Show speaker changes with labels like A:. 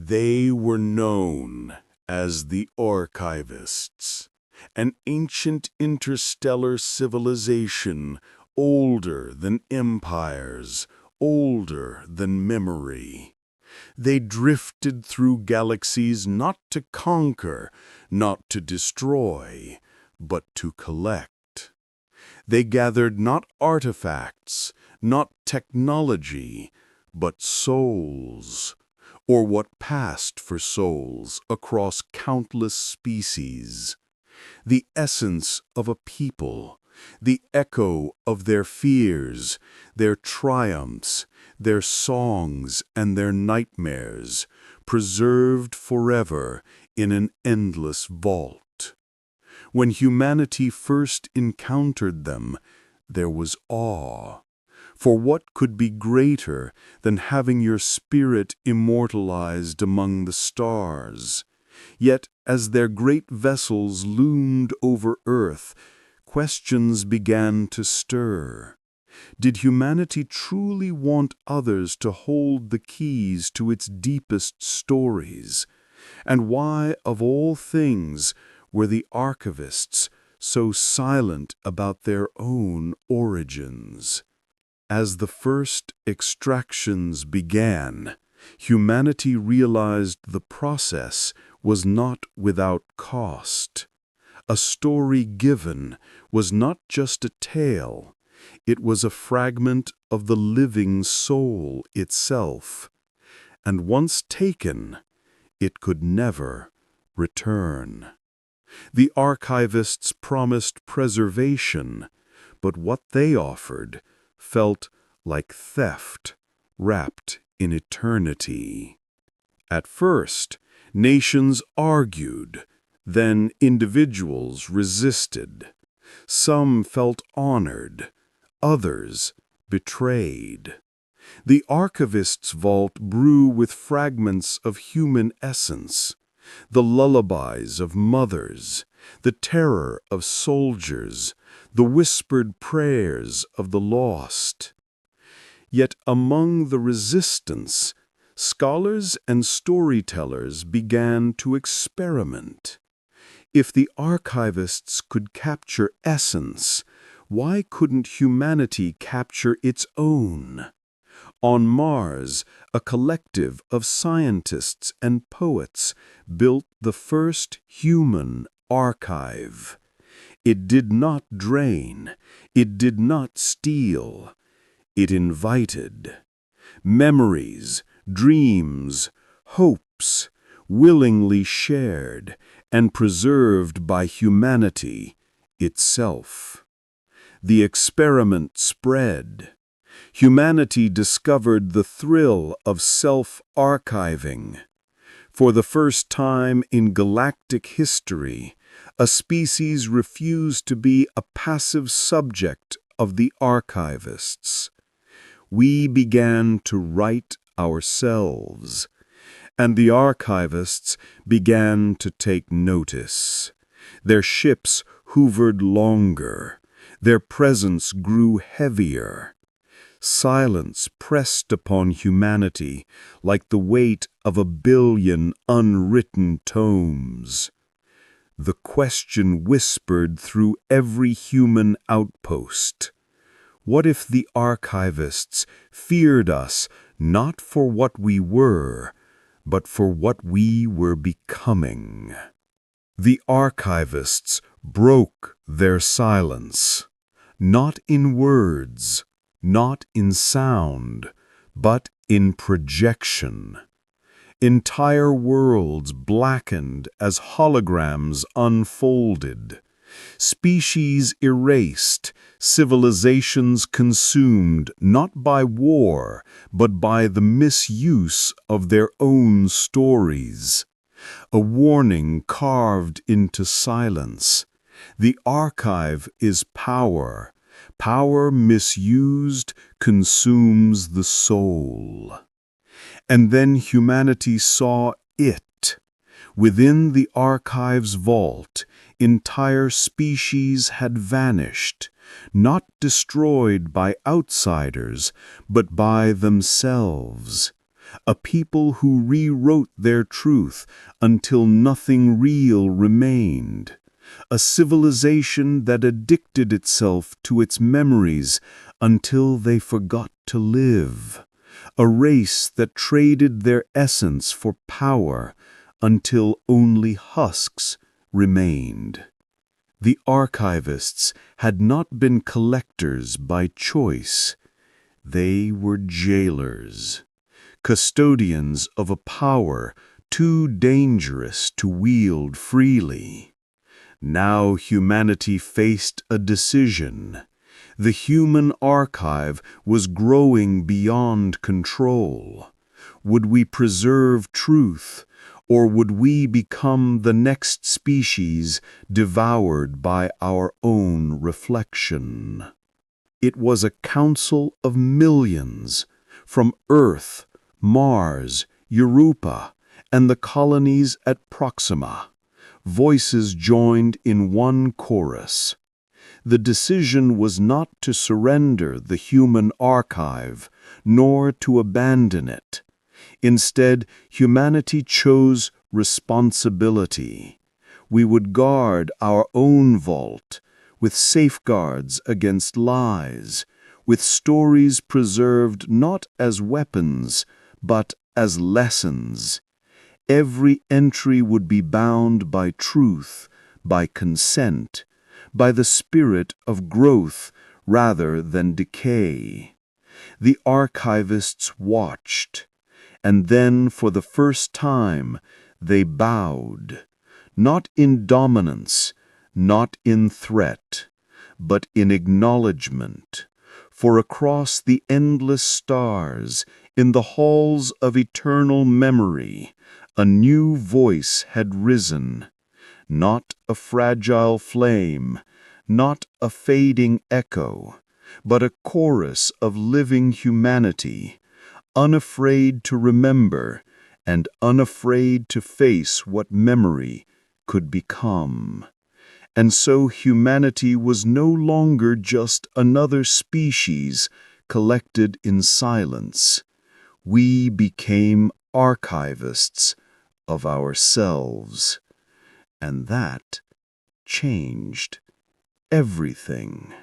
A: They were known as the Archivists, an ancient interstellar civilization older than empires, older than memory. They drifted through galaxies not to conquer, not to destroy, but to collect. They gathered not artifacts, not technology, but souls, or what passed for souls across countless species. The essence of a people, the echo of their fears, their triumphs, their songs and their nightmares, preserved forever in an endless vault. When humanity first encountered them, there was awe. For what could be greater than having your spirit immortalized among the stars? Yet, as their great vessels loomed over Earth, questions began to stir. Did humanity truly want others to hold the keys to its deepest stories? And why, of all things, were the Archivists so silent about their own origins? As the first extractions began, humanity realized the process was not without cost. A story given was not just a tale, it was a fragment of the living soul itself. And once taken, it could never return. The Archivists promised preservation, but what they offered felt like theft wrapped in eternity. At first, nations argued, then individuals resisted. Some felt honored, others betrayed. The Archivists' vault brew with fragments of human essence, the lullabies of mothers, the terror of soldiers, the whispered prayers of the lost. Yet among the resistance, scholars and storytellers began to experiment. If the Archivists could capture essence, why couldn't humanity capture its own? On Mars, a collective of scientists and poets built the first human archive. It did not drain, it did not steal, it invited. Memories, dreams, hopes, willingly shared and preserved by humanity itself. The experiment spread. Humanity discovered the thrill of self-archiving. For the first time in galactic history, a species refused to be a passive subject of the Archivists. We began to write ourselves, and the Archivists began to take notice. Their ships hovered longer, their presence grew heavier. Silence pressed upon humanity like the weight of 1,000,000,000 unwritten tomes. The question whispered through every human outpost. What if the Archivists feared us not for what we were, but for what we were becoming? The Archivists broke their silence, not in words, not in sound, but in projection. Entire worlds blackened as holograms unfolded. Species erased, civilizations consumed not by war, but by the misuse of their own stories. A warning carved into silence. The archive is power. Power misused consumes the soul. And then humanity saw it. Within the archive's vault, entire species had vanished, not destroyed by outsiders, but by themselves. a people who rewrote their truth until nothing real remained, a civilization that addicted itself to its memories until they forgot to live, a race that traded their essence for power until only husks remained. The archivists had not been collectors by choice. They were jailers, custodians of a power too dangerous to wield freely. Now humanity faced a decision. The human archive was growing beyond control. Would we preserve truth, or would we become the next species devoured by our own reflection? It was a council of millions, from Earth, Mars, Europa, and the colonies at Proxima. Voices joined in one chorus. The decision was not to surrender the human archive, nor to abandon it. Instead, humanity chose responsibility. We would guard our own vault, with safeguards against lies, with stories preserved not as weapons, but as lessons. Every entry would be bound by truth, by consent, by the spirit of growth rather than decay. The archivists watched, and then for the first time they bowed, not in dominance, not in threat, but in acknowledgement. For across the endless stars, in the halls of eternal memory, a new voice had risen, not a fragile flame, not a fading echo, but a chorus of living humanity, unafraid to remember and unafraid to face what memory could become. And so humanity was no longer just another species collected in silence. We became archivists of ourselves, and that changed everything.